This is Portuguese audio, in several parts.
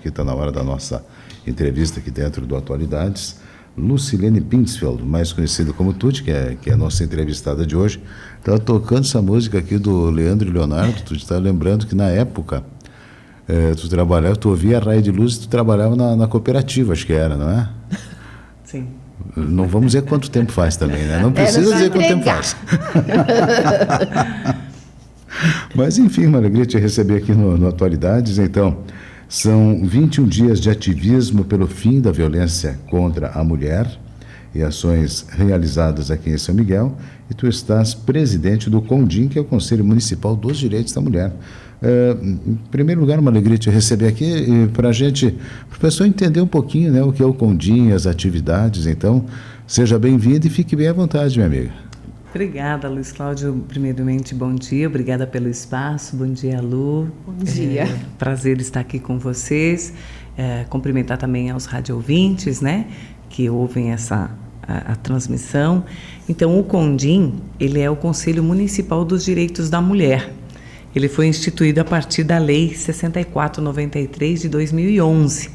porque está na hora da nossa entrevista aqui dentro do Atualidades. Lucilene Pinsfeld, mais conhecida como Tuti, que é a nossa entrevistada de hoje, estava tocando essa música aqui do Leandro e Leonardo. Tu está lembrando que na época tu ouvia a Raia de Luz e tu trabalhava na cooperativa, acho que era, não é? Sim. Não vamos dizer quanto tempo faz também, né? Não precisa dizer quanto tempo faz. Mas, enfim, uma alegria te receber aqui no Atualidades. Então, são 21 dias de ativismo pelo fim da violência contra a mulher e ações realizadas aqui em São Miguel. E tu estás presidente do CONDIM, que é o Conselho Municipal dos Direitos da Mulher. Em primeiro lugar, uma alegria te receber aqui para o pessoal entender um pouquinho, né, o que é o CONDIM, as atividades. Então, seja bem-vindo e fique bem à vontade, minha amiga. Obrigada, Luiz Cláudio. Primeiramente, bom dia. Obrigada pelo espaço. Bom dia, Lu. Bom dia. Prazer estar aqui com vocês. Cumprimentar também aos radioouvintes, né, que ouvem a transmissão. Então, o CONDIM, ele é o Conselho Municipal dos Direitos da Mulher. Ele foi instituído a partir da Lei 6493 de 2011.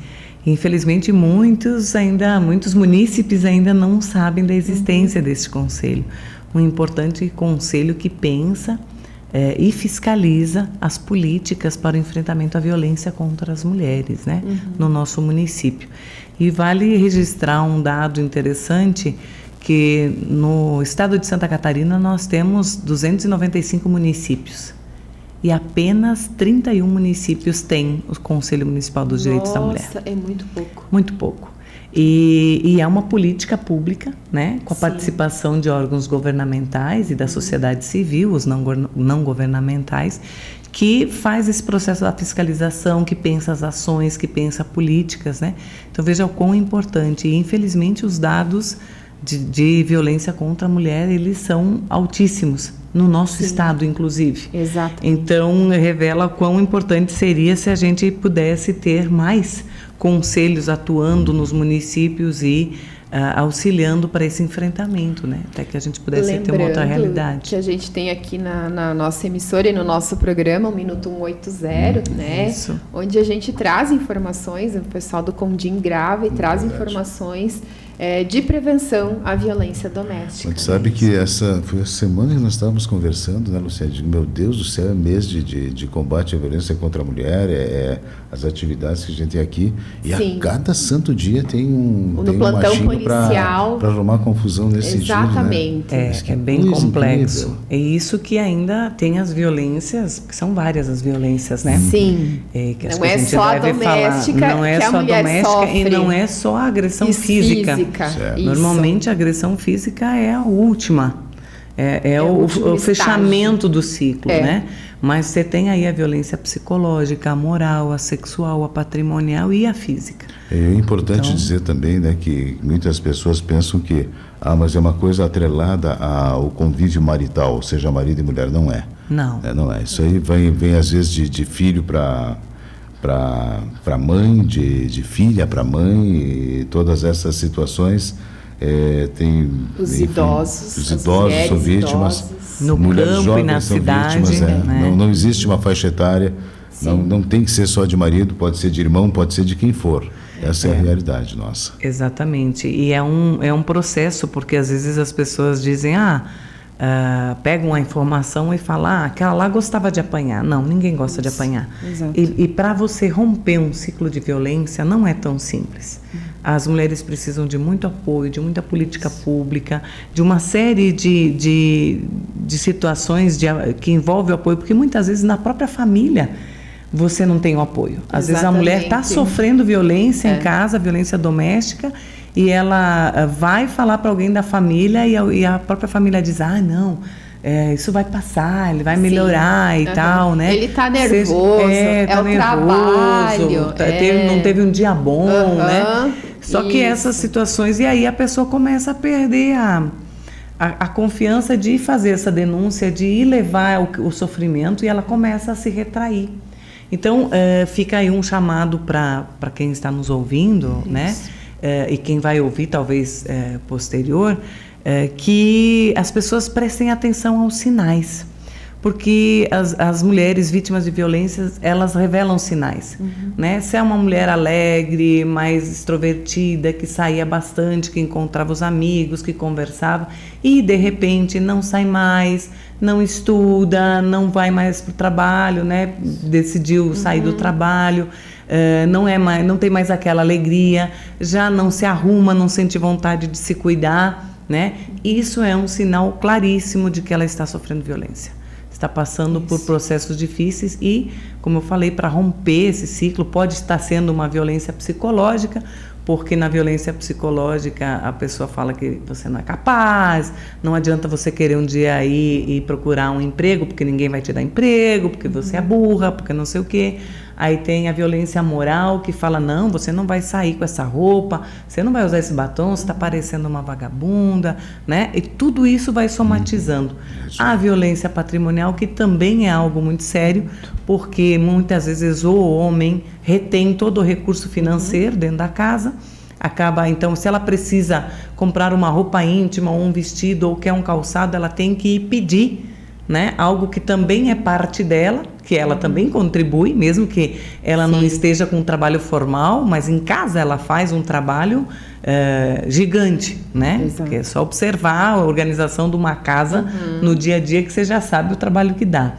Infelizmente, muitos munícipes ainda não sabem da existência desse conselho. Um importante conselho que pensa e fiscaliza as políticas para o enfrentamento à violência contra as mulheres, né, no nosso município. E vale registrar um dado interessante, que no estado de Santa Catarina nós temos 295 municípios. E apenas 31 municípios têm o Conselho Municipal dos Direitos da Mulher. Nossa, é muito pouco. Muito pouco. E é uma política pública, né, com a participação de órgãos governamentais e da sociedade civil, os não governamentais, que faz esse processo da fiscalização, que pensa as ações, que pensa políticas, né? Então veja o quão importante. E infelizmente os dados de violência contra a mulher, eles são altíssimos. No nosso estado, inclusive. Exato. Então, revela quão importante seria se a gente pudesse ter mais conselhos atuando nos municípios e auxiliando para esse enfrentamento, né? Até que a gente pudesse ter uma outra realidade. Que a gente tem aqui na nossa emissora e no nosso programa, o Minuto 180, né? Isso. Onde a gente traz informações, o pessoal do CONDIM grava e traz informações de prevenção à violência doméstica. A gente sabe que essa foi a semana que nós estávamos conversando, né, Luciana? Meu Deus do céu, é mês de combate à violência contra a mulher, as atividades que a gente tem aqui. E a cada santo dia tem um plantão policial para arrumar confusão nesse dia. Exatamente. Né? É bem complexo. É isso que ainda tem as violências, que são várias as violências, né? Sim. Que não é só a doméstica, não é só a doméstica e não é só a agressão física. Normalmente a agressão física é a última, o fechamento do ciclo, né? Mas você tem aí a violência psicológica, a moral, a sexual, a patrimonial e a física. É importante dizer também, né, que muitas pessoas pensam que mas é uma coisa atrelada ao convívio marital, ou seja, marido e mulher. Não é. Não. Não é. Isso aí vem às vezes de filho para mãe, de filha para mãe, e todas essas situações tem os idosos são vítimas, no mulheres campo e na são cidade, vítimas, né? Não existe uma faixa etária, não tem que ser só de marido, pode ser de irmão, pode ser de quem for. Essa é a realidade nossa. Exatamente, e é um processo, porque às vezes as pessoas dizem, pegam a informação e falam, aquela lá gostava de apanhar. Não, ninguém gosta de apanhar. Exato. E para você romper um ciclo de violência não é tão simples. As mulheres precisam de muito apoio, de muita política pública, de uma série de situações que envolvem o apoio, porque muitas vezes na própria família você não tem o apoio. Às vezes a mulher está sofrendo violência em casa, violência doméstica, e ela vai falar para alguém da família e a própria família diz, não, isso vai passar, ele vai melhorar e tal, né? Ele está nervoso, tá o nervoso, trabalho. Não teve um dia bom, né? Só que essas situações, e aí a pessoa começa a perder a confiança de fazer essa denúncia, de ir levar o sofrimento, e ela começa a se retrair. Então, fica aí um chamado para quem está nos ouvindo, né? E quem vai ouvir talvez posterior, que as pessoas prestem atenção aos sinais. porque as mulheres vítimas de violências, elas revelam sinais, né? Se é uma mulher alegre, mais extrovertida, que saía bastante, que encontrava os amigos, que conversava, e de repente não sai mais, não estuda, não vai mais para o trabalho, né? Decidiu sair do trabalho, não tem mais aquela alegria, já não se arruma, não sente vontade de se cuidar, né? Isso é um sinal claríssimo de que ela está sofrendo violência. Está passando por processos difíceis e, como eu falei, para romper esse ciclo, pode estar sendo uma violência psicológica, porque na violência psicológica a pessoa fala que você não é capaz, não adianta você querer um dia ir e procurar um emprego, porque ninguém vai te dar emprego, porque você é burra, porque não sei o quê. Aí tem a violência moral que fala, não, você não vai sair com essa roupa, você não vai usar esse batom, você está parecendo uma vagabunda, né? E tudo isso vai somatizando. A violência patrimonial, que também é algo muito sério, porque muitas vezes o homem retém todo o recurso financeiro dentro da casa, acaba, então, se ela precisa comprar uma roupa íntima ou um vestido ou quer um calçado, ela tem que ir pedir, né? Algo que também é parte dela, que ela também contribui, mesmo que ela não esteja com um trabalho formal, mas em casa ela faz um trabalho gigante, né? Que é só observar a organização de uma casa no dia a dia que você já sabe o trabalho que dá.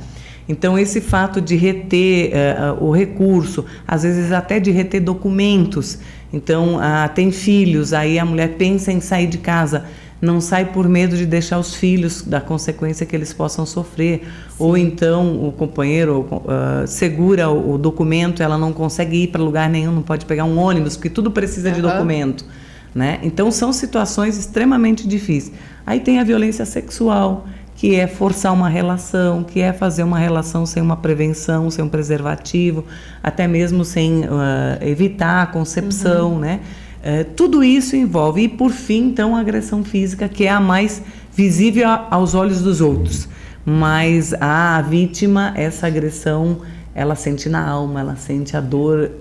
Então, esse fato de reter o recurso, às vezes até de reter documentos. Então, tem filhos, aí a mulher pensa em sair de casa, não sai por medo de deixar os filhos, da consequência que eles possam sofrer. Ou então o companheiro segura o documento, ela não consegue ir para lugar nenhum, não pode pegar um ônibus, porque tudo precisa de documento, né? Então são situações extremamente difíceis. Aí tem a violência sexual, que é forçar uma relação, que é fazer uma relação sem uma prevenção, sem um preservativo, até mesmo sem evitar a concepção, né? Tudo isso envolve, e por fim, então, a agressão física, que é a mais visível aos olhos dos outros. Mas a vítima, essa agressão, ela sente na alma, ela sente a dor,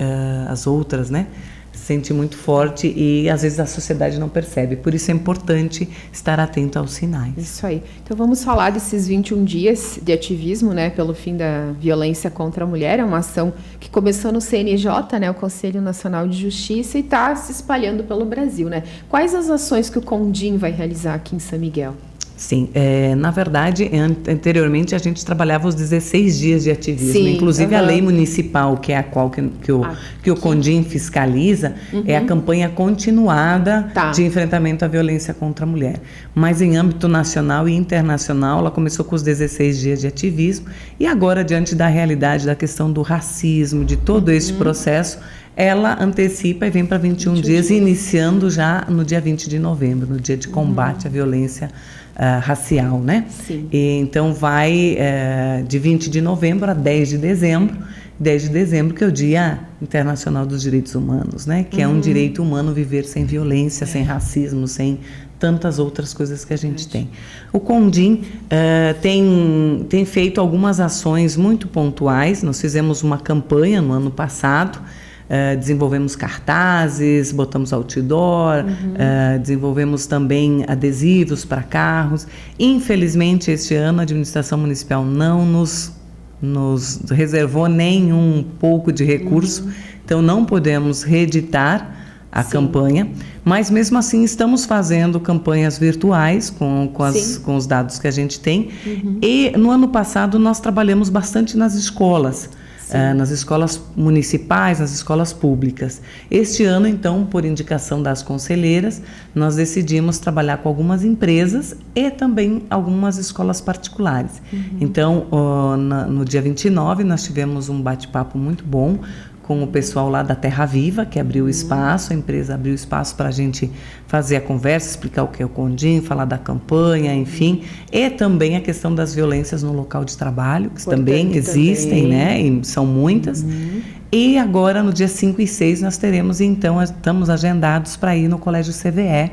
as outras, né? Sente muito forte e às vezes a sociedade não percebe. Por isso é importante estar atento aos sinais. Isso aí. Então vamos falar desses 21 dias de ativismo, né, pelo fim da violência contra a mulher. É uma ação que começou no CNJ, né, o Conselho Nacional de Justiça, e está se espalhando pelo Brasil, né? Quais as ações que o CONDIM vai realizar aqui em São Miguel? Sim, na verdade, anteriormente a gente trabalhava os 16 dias de ativismo. Sim, inclusive a lei municipal, que é a qual que o CONDIM fiscaliza, é a campanha continuada de enfrentamento à violência contra a mulher. Mas em âmbito nacional e internacional, ela começou com os 16 dias de ativismo e agora, diante da realidade da questão do racismo, de todo esse processo, ela antecipa e vem para 21 dias, iniciando já no dia 20 de novembro, no dia de combate à violência racial, né? Sim. E, então vai de 20 de novembro a 10 de dezembro, 10 de dezembro, que é o Dia Internacional dos Direitos Humanos, né? Que é um direito humano viver sem violência, sem racismo, sem tantas outras coisas que a gente tem. O CONDIM tem feito algumas ações muito pontuais. Nós fizemos uma campanha no ano passado, desenvolvemos cartazes, botamos outdoor, desenvolvemos também adesivos para carros. Infelizmente, este ano a administração municipal não nos reservou nem um pouco de recurso, então não podemos reeditar a campanha, mas mesmo assim estamos fazendo campanhas virtuais com os dados que a gente tem. E no ano passado nós trabalhamos bastante nas escolas. Nas escolas municipais, nas escolas públicas. Este ano, então, por indicação das conselheiras, nós decidimos trabalhar com algumas empresas e também algumas escolas particulares. Então, no dia 29, nós tivemos um bate-papo muito bom com o pessoal lá da Terra Viva, que abriu o espaço, a empresa abriu espaço para a gente fazer a conversa, explicar o que é o CONDIM, falar da campanha, enfim, e também a questão das violências no local de trabalho, que também existem, né, e são muitas. E agora, no dia 5 e 6, nós teremos, então, estamos agendados para ir no Colégio CVE,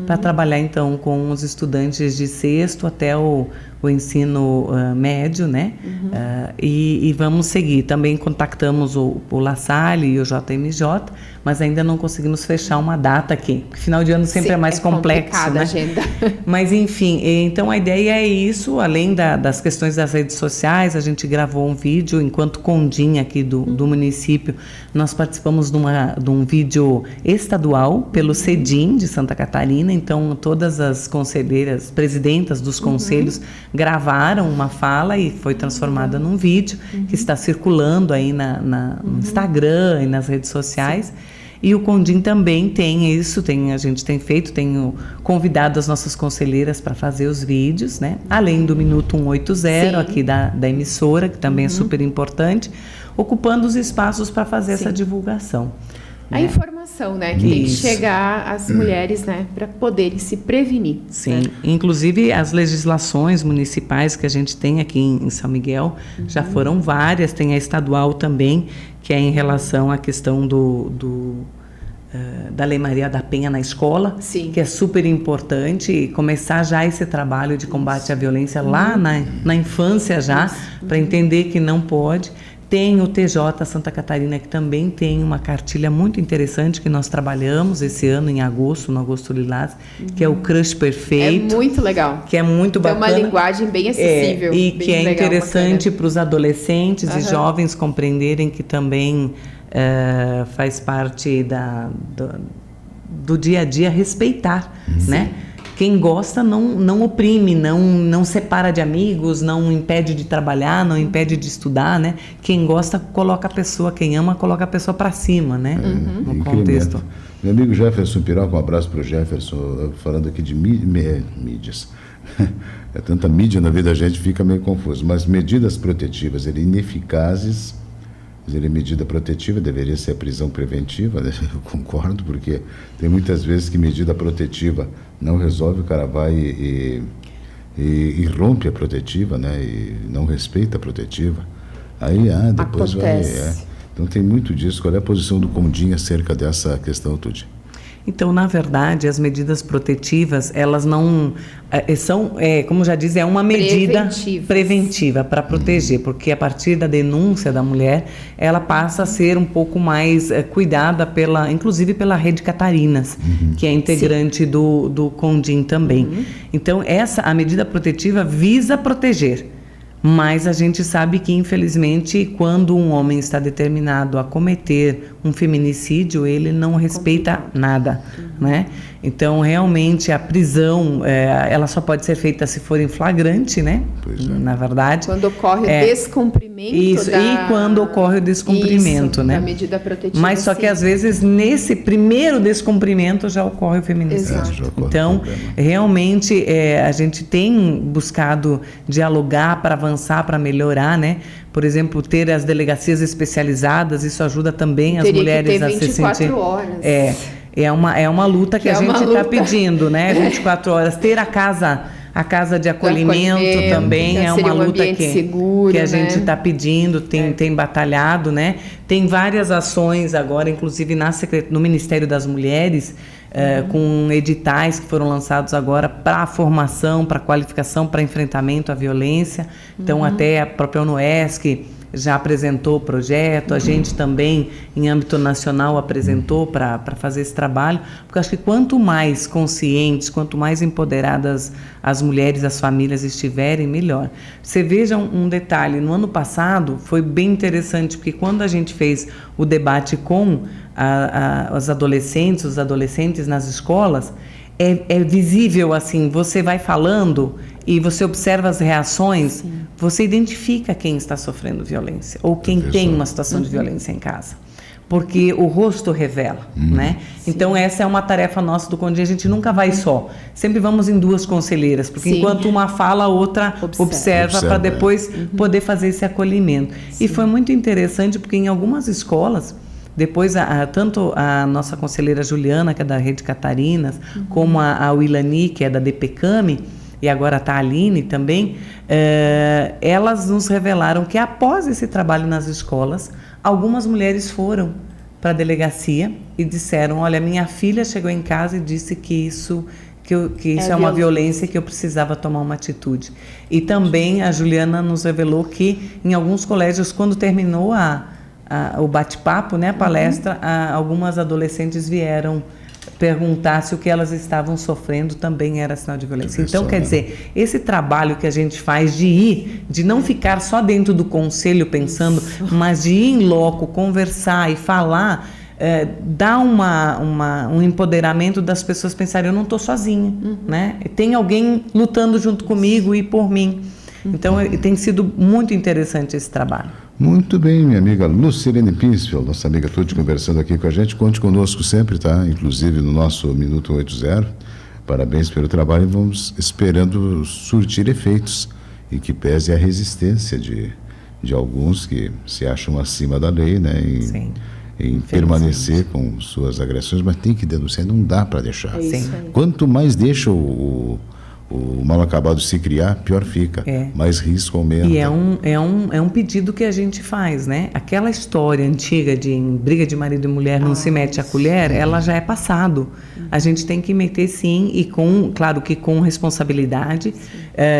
para trabalhar, então, com os estudantes de 6º até o o ensino médio, né? E vamos seguir. Também contactamos o La Salle e o JMJ, mas ainda não conseguimos fechar uma data aqui. Porque final de ano sempre é mais complexo, né? A agenda. Mas enfim, então a ideia é isso, além das questões das redes sociais, a gente gravou um vídeo enquanto Condim aqui do município. Nós participamos de um vídeo estadual pelo CEDIM de Santa Catarina, então todas as conselheiras, presidentas dos conselhos gravaram uma fala e foi transformada num vídeo que está circulando aí no Instagram e nas redes sociais. E o Condim também tem isso, a gente tem feito, tenho convidado as nossas conselheiras para fazer os vídeos, né? Além do Minuto 180 aqui da emissora, que também é super importante, ocupando os espaços para fazer essa divulgação. A informação, né? Que tem que chegar às mulheres, né? Para poderem se prevenir. Sim, inclusive as legislações municipais que a gente tem aqui em São Miguel já foram várias, tem a estadual também, que é em relação à questão da Lei Maria da Penha na escola, que é super importante, e começar já esse trabalho de combate à violência lá na infância já, para entender que não pode. Tem o TJ Santa Catarina, que também tem uma cartilha muito interessante que nós trabalhamos esse ano em agosto, no Agosto Lilás, que é o Crush Perfeito. É muito legal. Que é muito bacana. É uma linguagem bem acessível. E que é interessante para os adolescentes e jovens compreenderem que também faz parte do dia a dia respeitar, né? Quem gosta não oprime, não separa de amigos, não impede de trabalhar, não impede de estudar, né? Quem gosta coloca a pessoa, quem ama coloca a pessoa para cima, né? No contexto. Meu amigo Jefferson Piroca, um abraço para o Jefferson, falando aqui de mídias. É tanta mídia na vida, a gente fica meio confuso. Mas medidas protetivas, ineficazes. Medida protetiva deveria ser a prisão preventiva, né? Eu concordo, porque tem muitas vezes que medida protetiva não resolve, o cara vai e rompe a protetiva, né? E não respeita a protetiva. Aí depois acontece. vai. Então tem muito disso. Qual é a posição do Condim acerca dessa questão, Tudy? Então, na verdade, as medidas protetivas, elas não são, como já diz, é uma medida preventiva para proteger, porque a partir da denúncia da mulher, ela passa a ser um pouco mais cuidada inclusive pela Rede Catarinas, que é integrante do Condim também. Então, a medida protetiva visa proteger. Mas a gente sabe que, infelizmente, quando um homem está determinado a cometer um feminicídio, ele não respeita nada, né? Então, realmente, a prisão, ela só pode ser feita se for em flagrante, né? Na verdade. Quando ocorre o descumprimento e quando ocorre o descumprimento, né? Da medida protetiva. Mas só que, às vezes, nesse primeiro descumprimento já ocorre o feminicídio. Então, realmente, a gente tem buscado dialogar para avançar, para melhorar, né? Por exemplo, ter as delegacias especializadas, isso ajuda também as mulheres a se sentir... 24 horas. É uma luta que a gente está pedindo, né? 24 horas. Ter a casa de acolhimento também é uma luta que a gente está pedindo, tem batalhado, né? Tem várias ações agora, inclusive no Ministério das Mulheres, com editais que foram lançados agora para a formação, para a qualificação, para enfrentamento à violência. Então, até a própria UNOESC já apresentou o projeto, a gente também, em âmbito nacional, apresentou para fazer esse trabalho, porque eu acho que quanto mais conscientes, quanto mais empoderadas as mulheres, as famílias estiverem, melhor. Você veja um detalhe, no ano passado foi bem interessante, porque quando a gente fez o debate com os adolescentes nas escolas, é visível, assim, você vai falando e você observa as reações, você identifica quem está sofrendo violência ou quem tem uma situação de violência em casa. Porque o rosto revela, né? Então, essa é uma tarefa nossa do Condim, a gente nunca vai só. Sempre vamos em duas conselheiras, porque enquanto uma fala, a outra observa para depois poder fazer esse acolhimento. E foi muito interessante, porque em algumas escolas, depois, tanto a nossa conselheira Juliana, que é da Rede Catarinas, como a Wilani, que é da DPCAMI, e agora está a Aline também, elas nos revelaram que após esse trabalho nas escolas, algumas mulheres foram para a delegacia e disseram, olha, minha filha chegou em casa e disse que que isso é uma violência que eu precisava tomar uma atitude. E também a Juliana nos revelou que em alguns colégios, quando terminou o bate-papo, né, a palestra, algumas adolescentes vieram perguntar se o que elas estavam sofrendo também era sinal de violência. Então, quer dizer, esse trabalho que a gente faz de não ficar só dentro do conselho pensando, mas de ir em loco, conversar e falar, dá um empoderamento das pessoas pensarem, eu não estou sozinha, né? Tem alguém lutando junto comigo e por mim. Então, tem sido muito interessante esse trabalho. Muito bem, minha amiga Lucilene Pinsfeld, nossa amiga Tuti, conversando aqui com a gente. Conte conosco sempre, tá? Inclusive no nosso Minuto 80. Parabéns pelo trabalho e vamos esperando surtir efeitos e que pese a resistência de alguns que se acham acima da lei, né? Em permanecer com suas agressões, mas tem que denunciar, não dá para deixar. Quanto mais deixa o mal acabado se criar, pior fica, mais risco aumenta. E é um pedido que a gente faz, né? Aquela história antiga de em briga de marido e mulher não se mete a colher, ela já é passado. A gente tem que meter sim, e claro que com responsabilidade.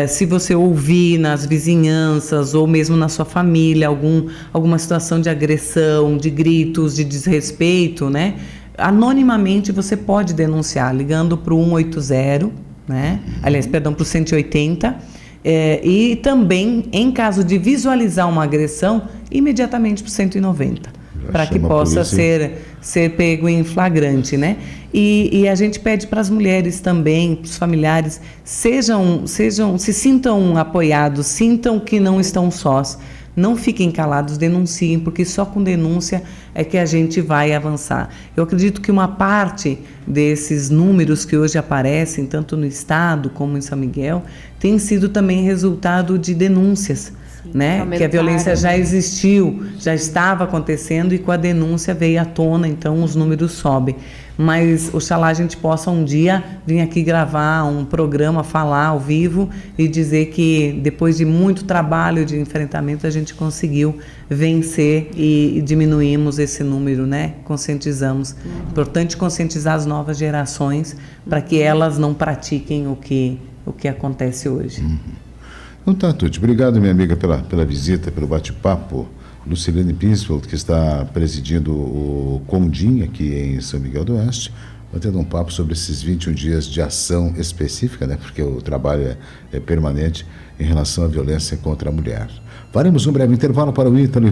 Se você ouvir nas vizinhanças ou mesmo na sua família alguma situação de agressão, de gritos, de desrespeito, né? Anonimamente você pode denunciar ligando para o 180, né? Aliás, perdão, para o 180, e também, em caso de visualizar uma agressão, imediatamente para o 190, para que possa ser pego em flagrante, né? E a gente pede para as mulheres também, para os familiares, se sintam apoiados, sintam que não estão sós. Não fiquem calados, denunciem, porque só com denúncia é que a gente vai avançar. Eu acredito que uma parte desses números que hoje aparecem, tanto no Estado como em São Miguel, tem sido também resultado de denúncias, né? Que a violência já existiu, já estava acontecendo e com a denúncia veio à tona, então os números sobem. Mas oxalá a gente possa um dia vir aqui gravar um programa, falar ao vivo e dizer que depois de muito trabalho de enfrentamento a gente conseguiu vencer e diminuímos esse número, né? Conscientizamos. Importante conscientizar as novas gerações para que elas não pratiquem o que acontece hoje. Então tá, Tuti. Obrigado, minha amiga, pela visita, pelo bate-papo. Lucilene Pinsfeld, que está presidindo o CONDIM aqui em São Miguel do Oeste, batendo um papo sobre esses 21 dias de ação específica, né? Porque o trabalho é permanente em relação à violência contra a mulher. Faremos um breve intervalo para o Ítalo.